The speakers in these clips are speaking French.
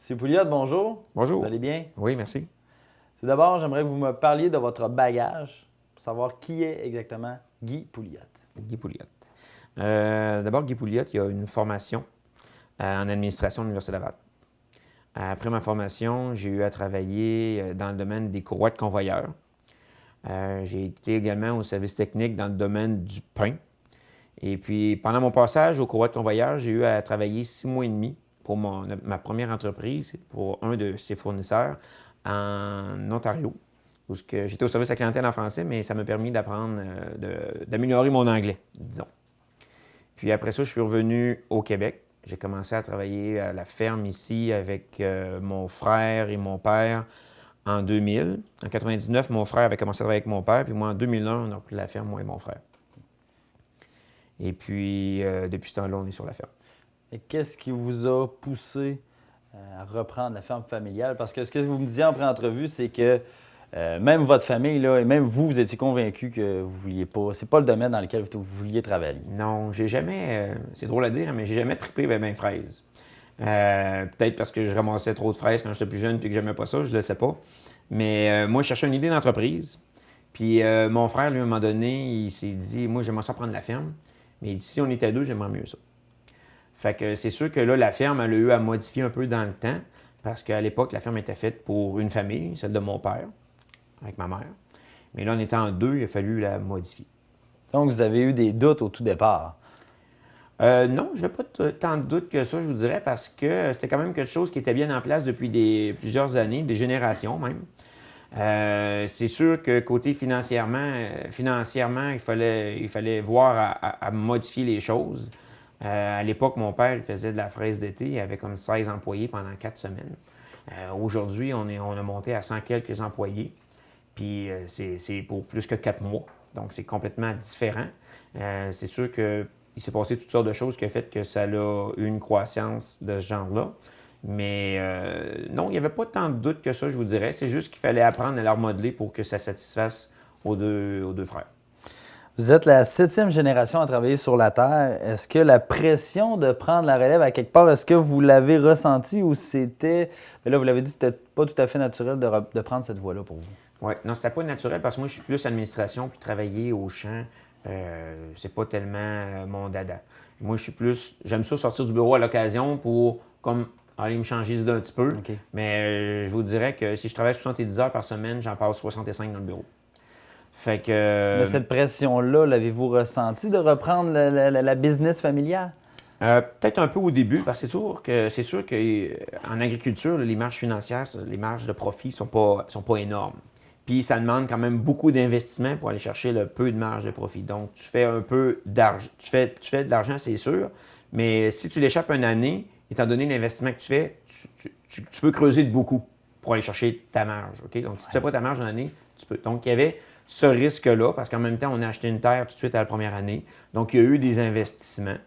Monsieur Pouliot, bonjour. Bonjour. Vous allez bien? Oui, merci. Tout d'abord, j'aimerais que vous me parliez de votre bagage pour savoir qui est exactement Guy Pouliot. Guy Pouliot. D'abord, Guy Pouliot, il a une formation en administration de l'Université Laval. Après ma formation, j'ai eu à travailler dans le domaine des courroies de convoyeurs. J'ai été également au service technique dans le domaine du pain. Et puis, pendant mon passage au courroies de convoyeurs, j'ai eu à travailler 6 mois et demi pour ma première entreprise, pour un de ses fournisseurs en Ontario, où j'étais au service à la clientèle en français, mais ça m'a permis d'apprendre, d'améliorer mon anglais, disons. Puis après ça, je suis revenu au Québec. J'ai commencé à travailler à la ferme ici avec mon frère et mon père en 2000. En 99, mon frère avait commencé à travailler avec mon père, puis moi, en 2001, on a repris la ferme, moi et mon frère. Et puis, depuis ce temps-là, on est sur la ferme. Et qu'est-ce qui vous a poussé à reprendre la ferme familiale? Parce que ce que vous me disiez en pré-entrevue, c'est que même votre famille, là, et même vous, vous étiez convaincu que vous vouliez pas. C'est pas le domaine dans lequel vous vouliez travailler. Non, j'ai jamais, c'est drôle à dire, mais j'ai jamais trippé vers mes fraises. Peut-être parce que je ramassais trop de fraises quand j'étais plus jeune et que j'aimais pas ça, je le sais pas. Mais moi, je cherchais une idée d'entreprise. Puis mon frère, lui, à un moment donné, il s'est dit, moi, j'aimerais ça prendre la ferme. Mais il dit, si on était deux, j'aimerais mieux ça. Fait que c'est sûr que là, la ferme, elle a eu à modifier un peu dans le temps, parce qu'à l'époque, la ferme était faite pour une famille, celle de mon père, avec ma mère. Mais là, en étant deux, il a fallu la modifier. Donc, vous avez eu des doutes au tout départ. Non, je n'avais pas tant de doutes que ça, je vous dirais, parce que c'était quand même quelque chose qui était bien en place depuis plusieurs années, des générations même. C'est sûr que côté financièrement, il fallait voir à modifier les choses. À l'époque, mon père il faisait de la fraise d'été, il avait comme 16 employés pendant 4 semaines. Aujourd'hui, on a monté à 100 quelques employés, puis c'est pour plus que 4 mois. Donc, c'est complètement différent. C'est sûr qu'il s'est passé toutes sortes de choses qui ont fait que ça a eu une croissance de ce genre-là. Mais non, il n'y avait pas tant de doutes que ça, je vous dirais. C'est juste qu'il fallait apprendre à leur modeler pour que ça satisfasse aux deux frères. Vous êtes la 7e génération à travailler sur la Terre. Est-ce que la pression de prendre la relève à quelque part, est-ce que vous l'avez ressenti ou c'était... Mais là, vous l'avez dit, c'était pas tout à fait naturel de prendre cette voie-là pour vous? Oui, non, c'était pas naturel parce que moi, je suis plus administration puis travailler au champ, c'est pas tellement mon dada. Moi, je suis plus... J'aime ça sortir du bureau à l'occasion pour comme aller me changer d'un petit peu. OK. Mais je vous dirais que si je travaille 70 heures par semaine, j'en passe 65 dans le bureau. Fait que... Mais cette pression-là, l'avez-vous ressenti de reprendre la business familiale? Peut-être un peu au début, parce que c'est sûr qu'en agriculture, les marges financières, les marges de profit sont pas énormes. Puis ça demande quand même beaucoup d'investissement pour aller chercher le peu de marge de profit. Donc, tu fais un peu d'argent. Tu fais de l'argent, c'est sûr, mais si tu l'échappes une année, étant donné l'investissement que tu fais, tu peux creuser de beaucoup pour aller chercher ta marge. OK? Donc, si tu ne fais pas ta marge une année, tu peux. Donc, il y avait ce risque-là, parce qu'en même temps, on a acheté une terre tout de suite à la première année. Donc, il y a eu des investissements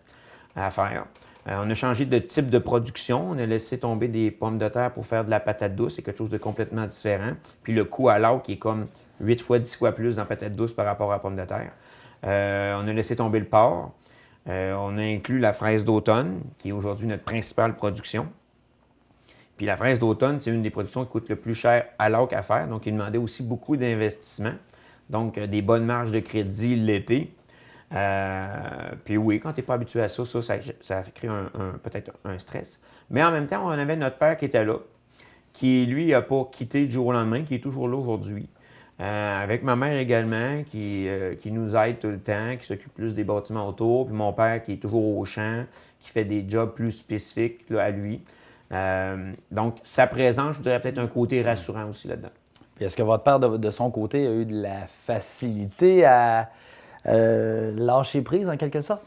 à faire. On a changé de type de production. On a laissé tomber des pommes de terre pour faire de la patate douce. C'est quelque chose de complètement différent. Puis le coût à l'eau qui est comme 8 fois, 10 fois plus dans la patate douce par rapport à la pomme de terre. On a laissé tomber le porc. On a inclus la fraise d'automne, qui est aujourd'hui notre principale production. Puis la fraise d'automne, c'est une des productions qui coûte le plus cher à l'eau à faire. Donc, il demandait aussi beaucoup d'investissement. Donc, des bonnes marges de crédit l'été. Puis oui, quand tu n'es pas habitué à ça, ça crée peut-être un stress. Mais en même temps, on avait notre père qui était là, qui, lui, n'a pas quitté du jour au lendemain, qui est toujours là aujourd'hui. Avec ma mère également, qui nous aide tout le temps, qui s'occupe plus des bâtiments autour. Puis mon père qui est toujours au champ, qui fait des jobs plus spécifiques là, à lui. Donc, sa présence, je dirais peut-être un côté rassurant aussi là-dedans. Puis est-ce que votre père, de son côté, a eu de la facilité à lâcher prise, en quelque sorte?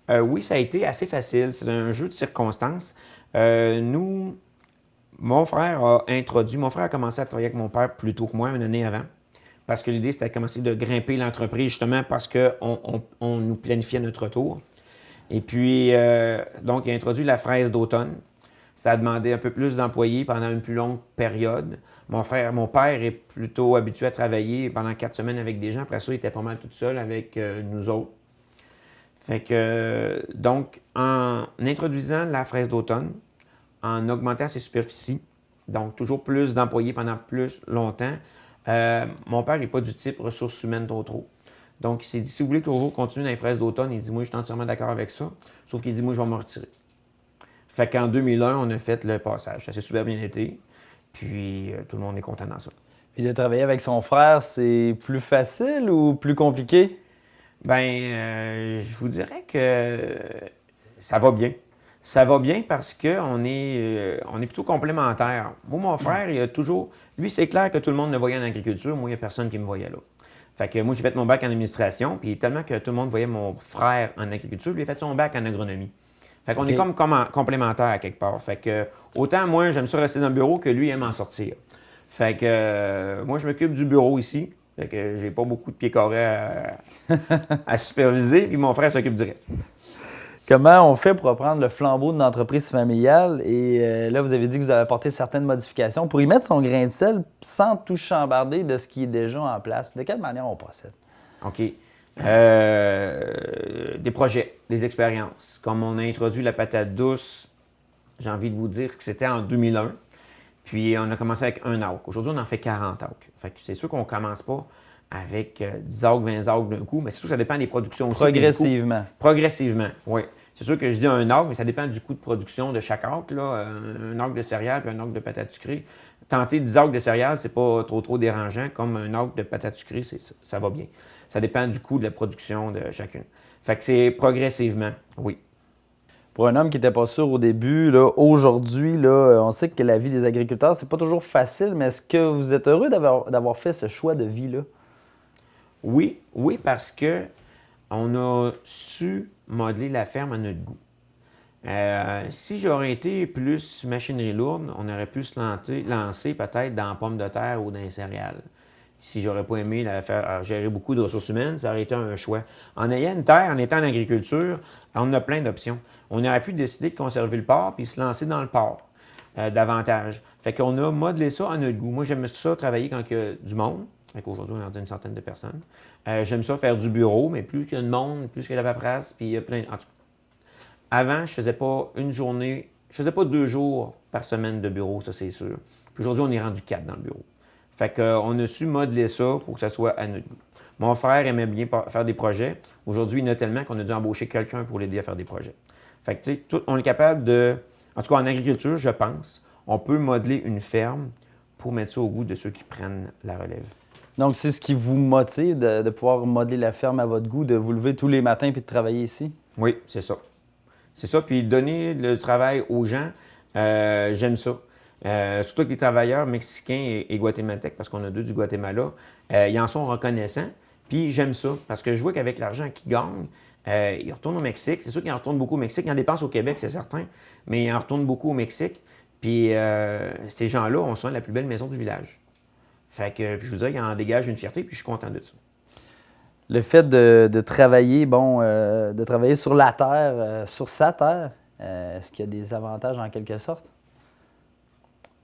Oui, ça a été assez facile. C'est un jeu de circonstances. Mon frère a commencé à travailler avec mon père plus tôt que moi, une année avant. Parce que l'idée, c'était de commencer de grimper l'entreprise, justement parce qu'on nous planifiait notre retour. Et puis, donc, il a introduit la fraise d'automne. Ça a demandé un peu plus d'employés pendant une plus longue période. Mon père est plutôt habitué à travailler pendant 4 semaines avec des gens. Après ça, il était pas mal tout seul avec nous autres. Fait que, donc, en introduisant la fraise d'automne, en augmentant ses superficies, donc toujours plus d'employés pendant plus longtemps. Mon père n'est pas du type ressources humaines trop. Donc, il s'est dit, si vous voulez toujours continuer dans les fraises d'automne, il dit, moi, je suis entièrement d'accord avec ça. Sauf qu'il dit, moi, je vais me retirer. Fait qu'en 2001, on a fait le passage. Ça s'est super bien été. Puis, tout le monde est content dans ça. Puis de travailler avec son frère, c'est plus facile ou plus compliqué? Je vous dirais que ça va bien. Ça va bien parce qu'on est plutôt complémentaires. Moi, mon frère, il a toujours... Lui, c'est clair que tout le monde le voyait en agriculture. Moi, il n'y a personne qui me voyait là. Fait que moi, j'ai fait mon bac en administration, puis tellement que tout le monde voyait mon frère en agriculture, lui, il a fait son bac en agronomie. Fait qu'on est comme complémentaires à quelque part. Fait que autant moi, j'aime ça rester dans le bureau que lui aime en sortir. Fait que moi, je m'occupe du bureau ici. Fait que j'ai pas beaucoup de pieds carrés à superviser, puis mon frère s'occupe du reste. Comment on fait pour reprendre le flambeau d'une entreprise familiale? Et là, vous avez dit que vous avez apporté certaines modifications pour y mettre son grain de sel sans tout chambarder de ce qui est déjà en place. De quelle manière on procède? OK. Des projets, des expériences. Comme on a introduit la patate douce, j'ai envie de vous dire que c'était en 2001. Puis on a commencé avec un acre. Aujourd'hui, on en fait 40 acres. Fait que c'est sûr qu'on ne commence pas avec 10 acres, 20 acres d'un coup, mais c'est sûr que ça dépend des productions aussi. Progressivement. Progressivement, oui. C'est sûr que je dis un acre, mais ça dépend du coût de production de chaque acre. Là. Un acre de céréales puis un acre de patates sucrées. Tenter 10 acres de céréales, c'est pas trop dérangeant. Comme un acre de patates sucrées, ça va bien. Ça dépend du coût de la production de chacune. Fait que c'est progressivement, oui. Pour un homme qui n'était pas sûr au début, là, aujourd'hui, là, on sait que la vie des agriculteurs, c'est pas toujours facile, mais est-ce que vous êtes heureux d'avoir fait ce choix de vie-là? Oui, parce que on a su modeler la ferme à notre goût. Si j'aurais été plus machinerie lourde, on aurait pu se lancer peut-être dans la pomme de terre ou dans les céréales. Si j'aurais pas aimé faire gérer beaucoup de ressources humaines, ça aurait été un choix. En ayant une terre, en étant en agriculture, on a plein d'options. On aurait pu décider de conserver le porc puis se lancer dans le porc davantage. Fait qu'on a modelé ça à notre goût. Moi, j'aime ça travailler quand il y a du monde. Fait qu'aujourd'hui, on est rendu une centaine de personnes. J'aime ça faire du bureau, mais plus qu'il y a de monde, plus qu'il y a de la paperasse, puis il y a plein... En tout cas, avant, je faisais pas une journée, je faisais pas 2 jours par semaine de bureau, ça c'est sûr. Puis aujourd'hui, on est rendu 4 dans le bureau. Fait qu'on a su modeler ça pour que ça soit à notre goût. Mon frère aimait bien faire des projets. Aujourd'hui, il en a tellement qu'on a dû embaucher quelqu'un pour l'aider à faire des projets. Fait que, tu sais, on est capable de... En tout cas, en agriculture, je pense, on peut modeler une ferme pour mettre ça au goût de ceux qui prennent la relève. Donc, c'est ce qui vous motive de pouvoir modeler la ferme à votre goût, de vous lever tous les matins et de travailler ici? Oui, c'est ça. C'est ça. Puis donner le travail aux gens, j'aime ça. Surtout que les travailleurs mexicains et guatémaltèques, parce qu'on a 2 du Guatemala, ils en sont reconnaissants. Puis j'aime ça, parce que je vois qu'avec l'argent qu'ils gagnent, ils retournent au Mexique. C'est sûr qu'ils en retournent beaucoup au Mexique. Ils en dépensent au Québec, c'est certain, mais ils en retournent beaucoup au Mexique. Puis ces gens-là ont souvent la plus belle maison du village. Fait que je vous dirais qu'ils en dégagent une fierté, puis je suis content de ça. Le fait de travailler, de travailler sur la terre, sur sa terre, est-ce qu'il y a des avantages en quelque sorte?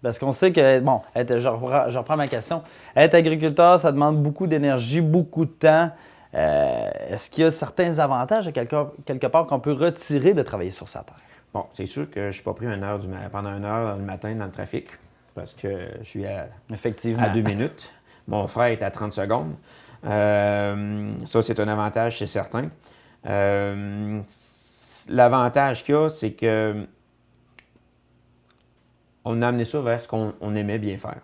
Parce qu'on sait que, je reprends ma question. Être agriculteur, ça demande beaucoup d'énergie, beaucoup de temps. Est-ce qu'il y a certains avantages quelque part qu'on peut retirer de travailler sur sa terre? Bon, c'est sûr que je ne suis pas pris pendant 1 heure le matin dans le trafic, parce que je suis à 2 minutes. Mon frère est à 30 secondes. Ça, c'est un avantage, c'est certain. L'avantage qu'il y a, c'est que on a amené ça vers ce qu'on aimait bien faire.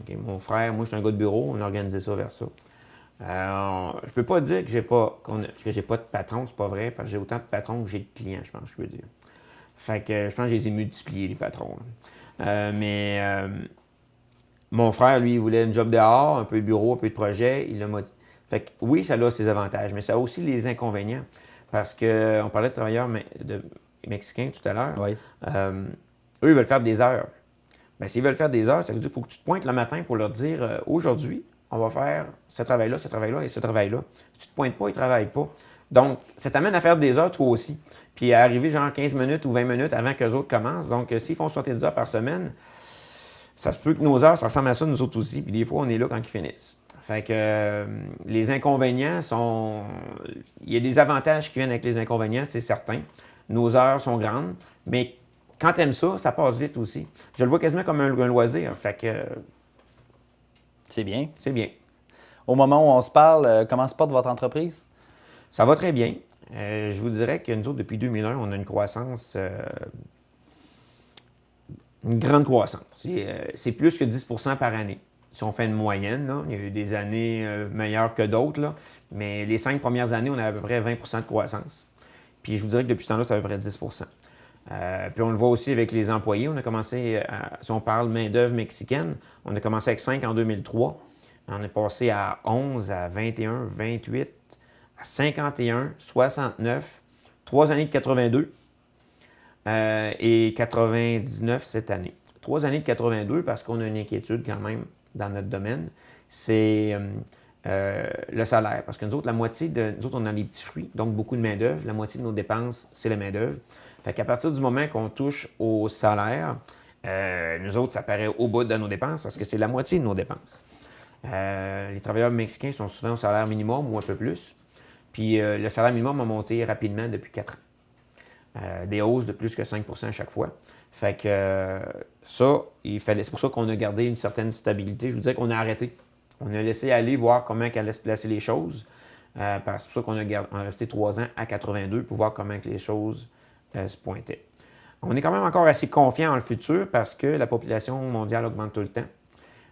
Okay? Mon frère, moi, je suis un gars de bureau, on a organisé ça vers ça. Je peux pas dire que j'ai pas de patron, c'est pas vrai, parce que j'ai autant de patrons que j'ai de clients, je pense, je peux dire. Fait que je pense que je les ai multipliés, les patrons. Mon frère, lui, il voulait une job dehors, un peu de bureau, un peu de projet, il l'a motivé. Fait que oui, ça a ses avantages, mais ça a aussi les inconvénients. Parce qu'on parlait de travailleurs mexicains tout à l'heure. Oui. Eux, ils veulent faire des heures. Bien, s'ils veulent faire des heures, ça veut dire qu'il faut que tu te pointes le matin pour leur dire aujourd'hui, on va faire ce travail-là et ce travail-là. Si tu ne te pointes pas, ils ne travaillent pas. Donc, ça t'amène à faire des heures toi aussi. Puis à arriver genre 15 minutes ou 20 minutes avant qu'eux autres commencent. Donc, s'ils font 70 heures par semaine, ça se peut que nos heures, ça ressemble à ça, nous autres aussi. Puis des fois, on est là quand ils finissent. Fait que les inconvénients sont... Il y a des avantages qui viennent avec les inconvénients, c'est certain. Nos heures sont grandes, mais quand tu aimes ça, ça passe vite aussi. Je le vois quasiment comme un loisir. Fait que C'est bien. c'est bien. Au moment où on se parle, comment se porte votre entreprise? Ça va très bien. Je vous dirais que nous autres, depuis 2001, on a une croissance, une grande croissance. C'est plus que 10 par année. Si on fait une moyenne, là, il y a eu des années meilleures que d'autres, là, mais les 5 premières années, on a à peu près 20 de croissance. Puis je vous dirais que depuis ce temps-là, c'est à peu près 10 puis on le voit aussi avec les employés. On a commencé, si on parle main-d'œuvre mexicaine, on a commencé avec 5 en 2003. On est passé à 11, à 21, 28, à 51, 69, 3 années de 82 et 99 cette année. 3 années de 82 parce qu'on a une inquiétude quand même dans notre domaine, c'est le salaire. Parce que nous autres, la moitié de nous autres, on a les petits fruits, donc beaucoup de main-d'œuvre. La moitié de nos dépenses, c'est la main-d'œuvre. Fait qu'à partir du moment qu'on touche au salaire, nous autres, ça paraît au bout de nos dépenses parce que c'est la moitié de nos dépenses. Les travailleurs mexicains sont souvent au salaire minimum ou un peu plus. Puis le salaire minimum a monté rapidement depuis 4 ans. Des hausses de plus que 5 à chaque fois. Fait que ça, c'est pour ça qu'on a gardé une certaine stabilité. Je vous dirais qu'on a arrêté. On a laissé aller voir comment allaient se placer les choses. C'est pour ça qu'on a resté 3 ans à 82 pour voir comment les choses se pointaient. On est quand même encore assez confiant en le futur parce que la population mondiale augmente tout le temps.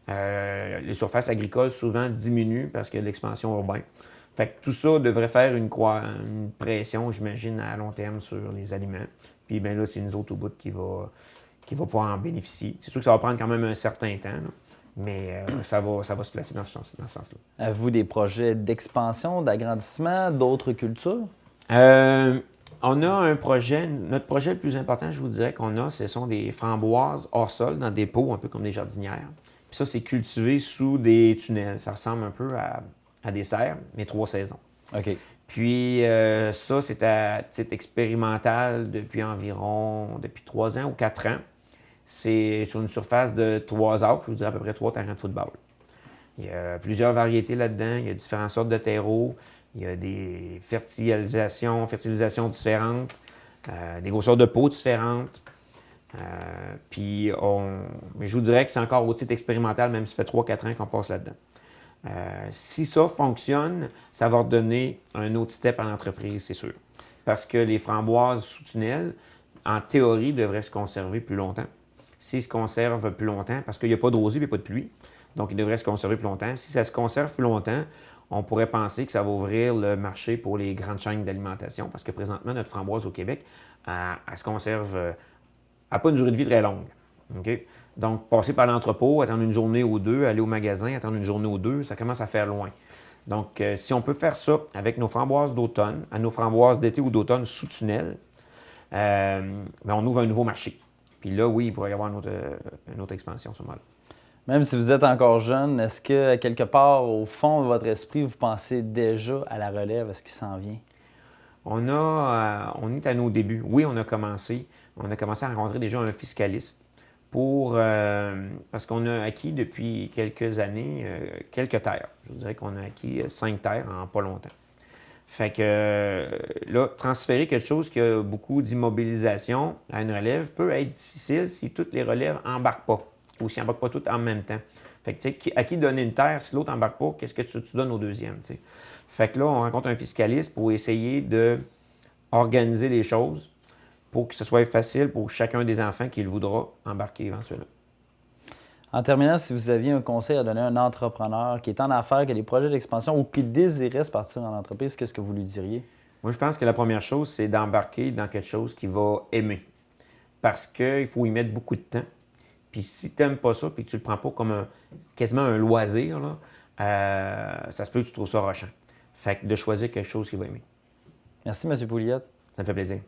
Les surfaces agricoles souvent diminuent parce qu'il y a de l'expansion urbaine. Fait que tout ça devrait faire une pression, j'imagine, à long terme sur les aliments. Puis bien là, c'est nous autres au bout qui va pouvoir en bénéficier. C'est sûr que ça va prendre quand même un certain temps, là, mais ça va se placer dans ce sens-là. Avez-vous des projets d'expansion, d'agrandissement, d'autres cultures? On a un projet, notre projet le plus important, je vous dirais qu'on a, ce sont des framboises hors sol dans des pots, un peu comme des jardinières. Puis ça, c'est cultivé sous des tunnels. Ça ressemble un peu à des serres, mais 3 saisons. OK. Puis ça, c'est à titre expérimental depuis 3 ans ou 4 ans. C'est sur une surface de 3 acres, je vous dirais à peu près 3 terrains de football. Il y a plusieurs variétés là-dedans, il y a différentes sortes de terreaux, il y a des fertilisations différentes, des grosseurs de peau différentes. Mais je vous dirais que c'est encore au titre expérimental, même si ça fait 3-4 ans qu'on passe là-dedans. Si ça fonctionne, ça va redonner un autre step à l'entreprise, c'est sûr. Parce que les framboises sous tunnel, en théorie, devraient se conserver plus longtemps. S'ils se conservent plus longtemps, parce qu'il n'y a pas de rosée, il n'y a pas de pluie, donc ils devraient se conserver plus longtemps. Si ça se conserve plus longtemps, on pourrait penser que ça va ouvrir le marché pour les grandes chaînes d'alimentation, parce que présentement, notre framboise au Québec, elle se conserve, elle n'a pas une durée de vie très longue. Okay? Donc, passer par l'entrepôt, attendre une journée ou deux, aller au magasin, attendre une journée ou deux, ça commence à faire loin. Donc, si on peut faire ça avec nos framboises d'automne, à nos framboises d'été ou d'automne sous tunnel, on ouvre un nouveau marché. Puis là, oui, il pourrait y avoir une autre expansion à ce moment-là. Même si vous êtes encore jeune, est-ce que, quelque part, au fond de votre esprit, vous pensez déjà à la relève, à ce qui s'en vient? On est à nos débuts. Oui, on a commencé. On a commencé à rencontrer déjà un fiscaliste parce qu'on a acquis depuis quelques années quelques terres. Je vous dirais qu'on a acquis 5 terres en pas longtemps. Fait que là, transférer quelque chose qui a beaucoup d'immobilisation à une relève peut être difficile si toutes les relèves n'embarquent pas ou si n'embarquent pas toutes en même temps. Fait que, tu sais, à qui donner une terre, si l'autre n'embarque pas, qu'est-ce que tu donnes au deuxième, tu sais? Fait que là, on rencontre un fiscaliste pour essayer d'organiser les choses pour que ce soit facile pour chacun des enfants qui le voudra embarquer éventuellement. En terminant, si vous aviez un conseil à donner à un entrepreneur qui est en affaires, qui a des projets d'expansion ou qui désirait se partir en entreprise, qu'est-ce que vous lui diriez? Moi, je pense que la première chose, c'est d'embarquer dans quelque chose qu'il va aimer. Parce qu'il faut y mettre beaucoup de temps. Puis si tu n'aimes pas ça, puis que tu ne le prends pas comme quasiment un loisir, là, ça se peut que tu trouves ça rochant. Fait que de choisir quelque chose qu'il va aimer. Merci, M. Pouliot. Ça me fait plaisir.